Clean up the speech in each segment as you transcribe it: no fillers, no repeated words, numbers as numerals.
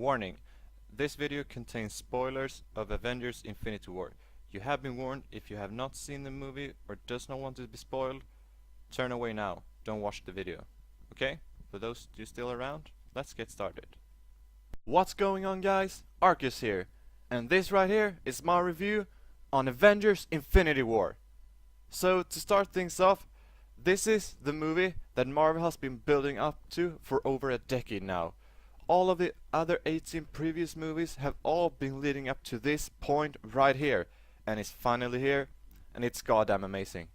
Warning: this video contains spoilers of Avengers Infinity War. You have been warned. If you have not seen the movie or does not want to be spoiled, turn away now. Don't watch the video. Okay? For those you still around, let's get started. What's going on, guys? Arcus here, and this right here is my review on Avengers Infinity War. So to start things off, this is the movie that Marvel has been building up to for over a decade now. All of the other 18 previous movies have all been leading up to this point right here, and it's finally here, and it's goddamn amazing.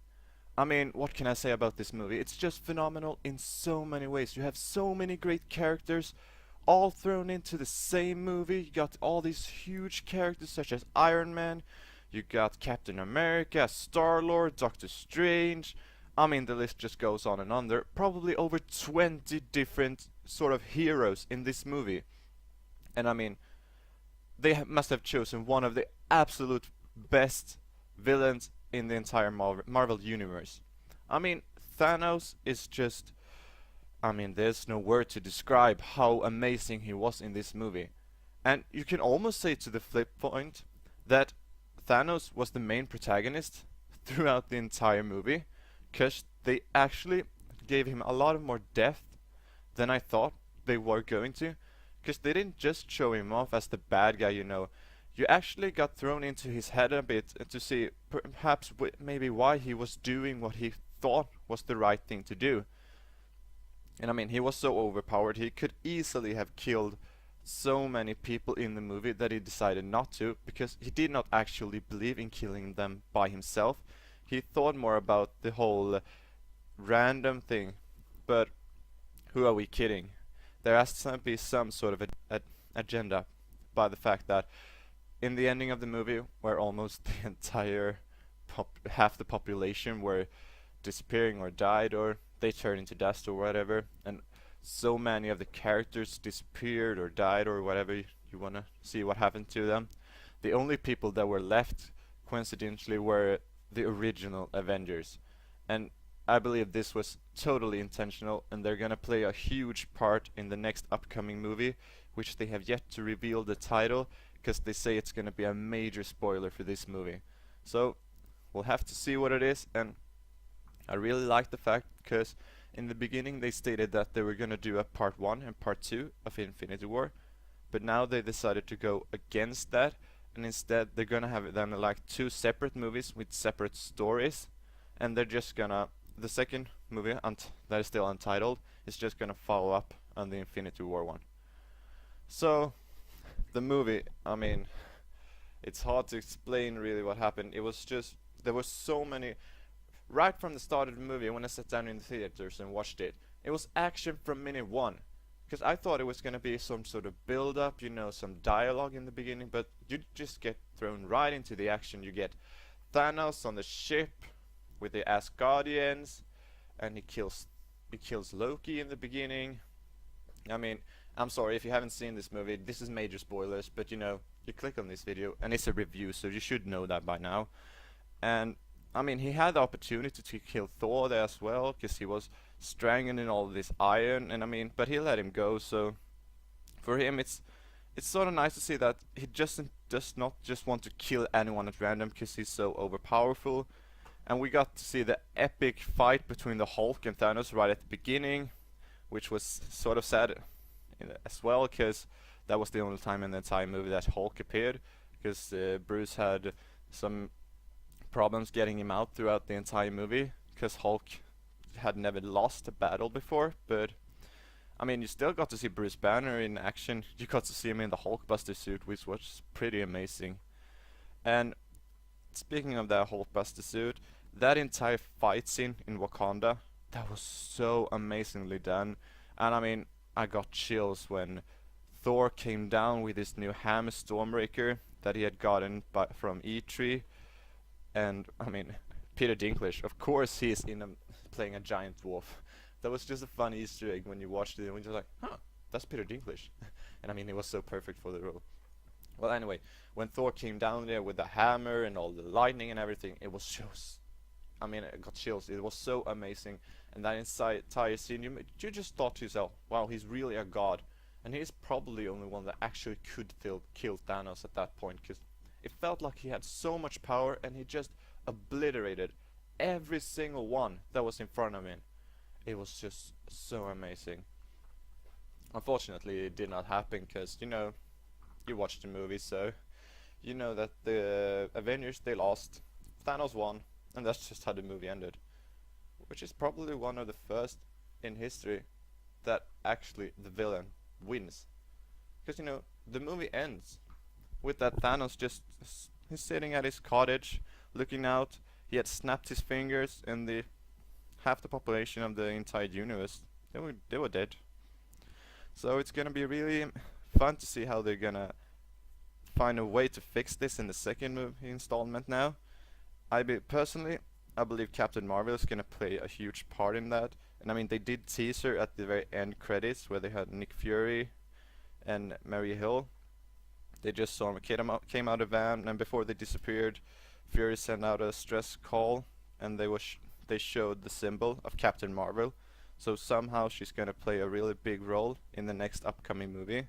I mean, what can I say about this movie? It's just phenomenal in so many ways. You have so many great characters all thrown into the same movie. You got all these huge characters such as Iron Man, you got Captain America, Star-Lord, Doctor Strange. I mean, the list just goes on and on. There are probably over 20 different sort of heroes in this movie. And I mean, they must have chosen one of the absolute best villains in the entire Marvel universe. I mean, Thanos is just... I mean, there's no word to describe how amazing he was in this movie. And you can almost say to the flip point that Thanos was the main protagonist throughout the entire movie, because they actually gave him a lot of more depth than I thought they were going to, because they didn't just show him off as the bad guy, you know. You actually got thrown into his head a bit to see perhaps maybe why he was doing what he thought was the right thing to do. And I mean, he was so overpowered, he could easily have killed so many people in the movie that he decided not to, because he did not actually believe in killing them by himself. He thought more about the whole random thing. But who are we kidding? There has to be some sort of agenda by the fact that in the ending of the movie, where almost the entire half the population were disappearing or died, or they turned into dust or whatever, and so many of the characters disappeared or died or whatever, you wanna see what happened to them. The only people that were left, coincidentally, were the original Avengers. And I believe this was totally intentional, and they're gonna play a huge part in the next upcoming movie, which they have yet to reveal the title, because they say it's gonna be a major spoiler for this movie. So we'll have to see what it is. And I really like the fact, because in the beginning they stated that they were gonna do a part 1 and part 2 of Infinity War, but now they decided to go against that, and instead they're gonna have then like 2 separate movies with separate stories, and they're just gonna, the second movie that is still untitled is just gonna follow up on the Infinity War one. So the movie, I mean, it's hard to explain really what happened. It was just, there were so many. Right from the start of the movie, when I sat down in the theaters and watched it, it was action from minute one. Because I thought it was gonna be some sort of build-up, you know, some dialogue in the beginning, but you just get thrown right into the action. You get Thanos on the ship with the Asgardians, and he kills Loki in the beginning. I mean, I'm sorry if you haven't seen this movie, this is major spoilers, but you know, you click on this video and it's a review, so you should know that by now. And I mean, he had the opportunity to kill Thor there as well, because he was strangling in all this iron, and I mean, but he let him go. So for him, it's sort of nice to see that he does not just want to kill anyone at random, because he's so overpowerful. And we got to see the epic fight between the Hulk and Thanos right at the beginning, which was sort of sad as well, because that was the only time in the entire movie that Hulk appeared, because Bruce had some problems getting him out throughout the entire movie, because Hulk had never lost a battle before. But I mean, you still got to see Bruce Banner in action. You got to see him in the Hulkbuster suit, which was pretty amazing. And speaking of that Hulkbuster suit, that entire fight scene in Wakanda, that was so amazingly done. And I mean, I got chills when Thor came down with his new hammer Stormbreaker that he had gotten from E3. And I mean, Peter Dinklage, of course he is playing a giant dwarf. That was just a fun Easter egg when you watched it, and you're like, huh, that's Peter Dinklage. And I mean, he was so perfect for the role. Well, anyway, when Thor came down there with the hammer and all the lightning and everything, it was just, I mean, I got chills. It was so amazing. And that entire scene, you just thought to yourself, wow, he's really a god. and he's probably the only one that actually could kill Thanos at that point, because it felt like he had so much power and he just obliterated every single one that was in front of him. It was just so amazing. Unfortunately, it did not happen because, you watched the movie, so you know that the Avengers, they lost, Thanos won, and that's just how the movie ended. Which is probably one of the first in history that actually the villain wins. Because, the movie ends with that Thanos just he's sitting at his cottage, looking out. He had snapped his fingers, and the half the population of the entire universe, they were dead. So it's gonna be really fun to see how they're gonna find a way to fix this in the second movie installment now. Personally, I believe Captain Marvel is gonna play a huge part in that. And I mean, they did tease her at the very end credits where they had Nick Fury and Mary Hill. They just saw him came out of van, and before they disappeared, Fury sent out a stress call, and they showed the symbol of Captain Marvel. So somehow she's gonna play a really big role in the next upcoming movie.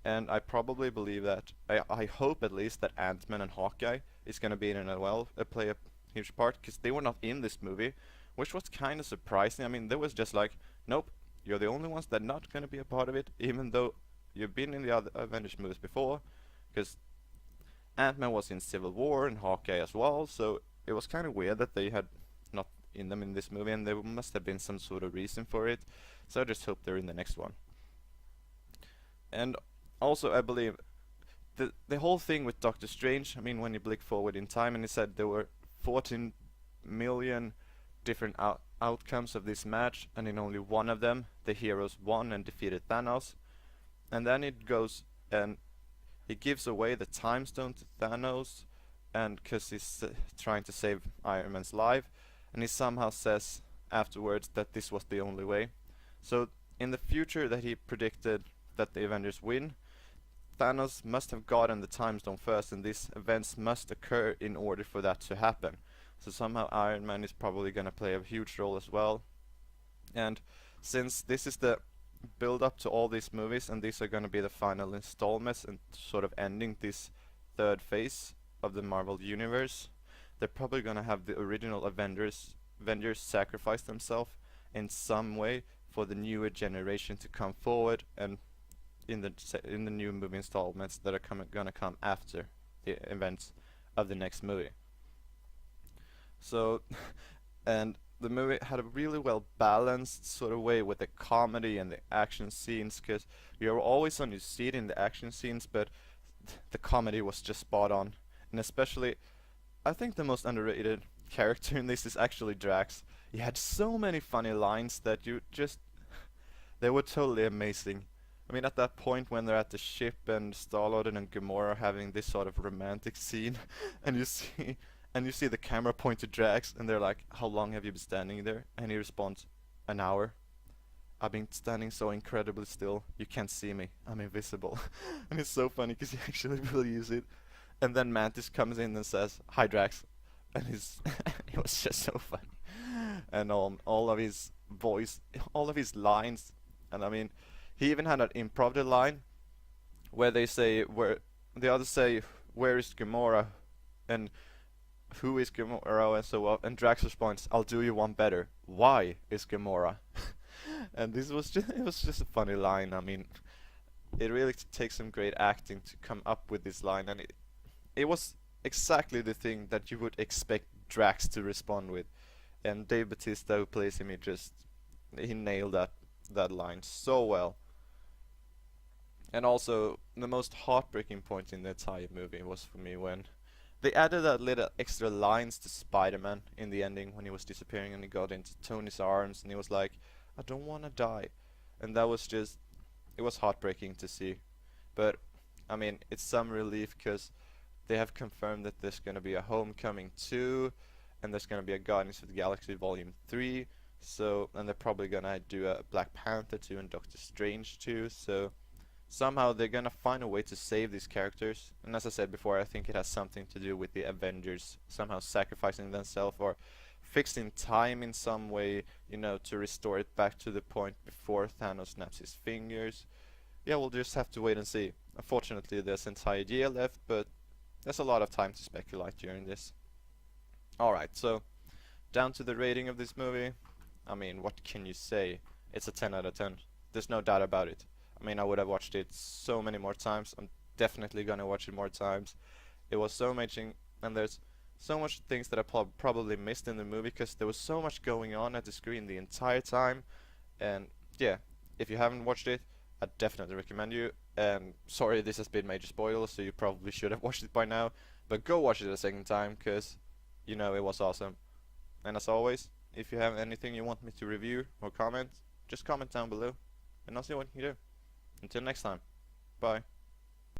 And I probably believe that, I hope at least that Ant-Man and Hawkeye is gonna be in it as well, play a huge part, because they were not in this movie, which was kind of surprising. I mean, there was just like, nope, you're the only ones that are not gonna be a part of it, even though you've been in the other Avengers movies before, because Ant-Man was in Civil War and Hawkeye as well, so it was kind of weird that they had not in them in this movie, and there must have been some sort of reason for it, so I just hope they're in the next one. And also, I believe the whole thing with Doctor Strange, I mean, when you blick forward in time and he said there were 14 million different outcomes of this match, and in only one of them the heroes won and defeated Thanos. And then it goes and he gives away the time stone to Thanos, and because he's trying to save Iron Man's life, and he somehow says afterwards that this was the only way. So in the future that he predicted that the Avengers win, Thanos must have gotten the time stone first, and these events must occur in order for that to happen. So somehow Iron Man is probably gonna play a huge role as well. And since this is the build up to all these movies, and these are gonna be the final installments and sort of ending this third phase of the Marvel universe, they're probably gonna have the original Avengers sacrifice themselves in some way for the newer generation to come forward, and in the new movie installments that are gonna come after the events of the next movie. So, and the movie had a really well balanced sort of way with the comedy and the action scenes, because you're always on your seat in the action scenes, but the comedy was just spot on. And especially, I think the most underrated character in this is actually Drax. He had so many funny lines that they were totally amazing. I mean, at that point when they're at the ship and Star-Lord and Gamora are having this sort of romantic scene, and you see the camera point to Drax, and they're like, "How long have you been standing there?" And he responds, "An hour. I've been standing so incredibly still. You can't see me. I'm invisible." And it's so funny because he actually believes it. And then Mantis comes in and says, "Hi, Drax," and it was just so funny. And all of his voice, all of his lines, and I mean, he even had an improv line where the others say, "Where is Gamora?" and "Who is Gamora?" and so on. And Drax responds, "I'll do you one better. Why is Gamora?" And it was just a funny line. I mean, it really takes some great acting to come up with this line, and it was exactly the thing that you would expect Drax to respond with. And Dave Bautista, who plays him, he nailed that line so well. And also, the most heartbreaking point in the entire movie was for me when they added that little extra lines to Spider-Man in the ending when he was disappearing and he got into Tony's arms and he was like, "I don't want to die." And that was it was heartbreaking to see. But, I mean, it's some relief because they have confirmed that there's going to be a Homecoming 2 and there's going to be a Guardians of the Galaxy Volume 3. So, and they're probably going to do a Black Panther 2 and Doctor Strange 2. So, somehow they're gonna find a way to save these characters, and as I said before, I think it has something to do with the Avengers somehow sacrificing themselves or fixing time in some way, to restore it back to the point before Thanos snaps his fingers. yeah, we'll just have to wait and see. Unfortunately, there's entire year left, but there's a lot of time to speculate during this. Alright, so down to the rating of this movie. I mean, what can you say? It's a 10 out of 10. There's no doubt about it. I mean, I would have watched it so many more times. I'm definitely gonna watch it more times. It was so amazing, and there's so much things that I probably missed in the movie because there was so much going on at the screen the entire time. And yeah, if you haven't watched it, I definitely recommend you. And sorry, this has been major spoilers, so you probably should have watched it by now. But go watch it a second time, because you know it was awesome. And as always, if you have anything you want me to review or comment, just comment down below, and I'll see what you can do. Until next time, bye.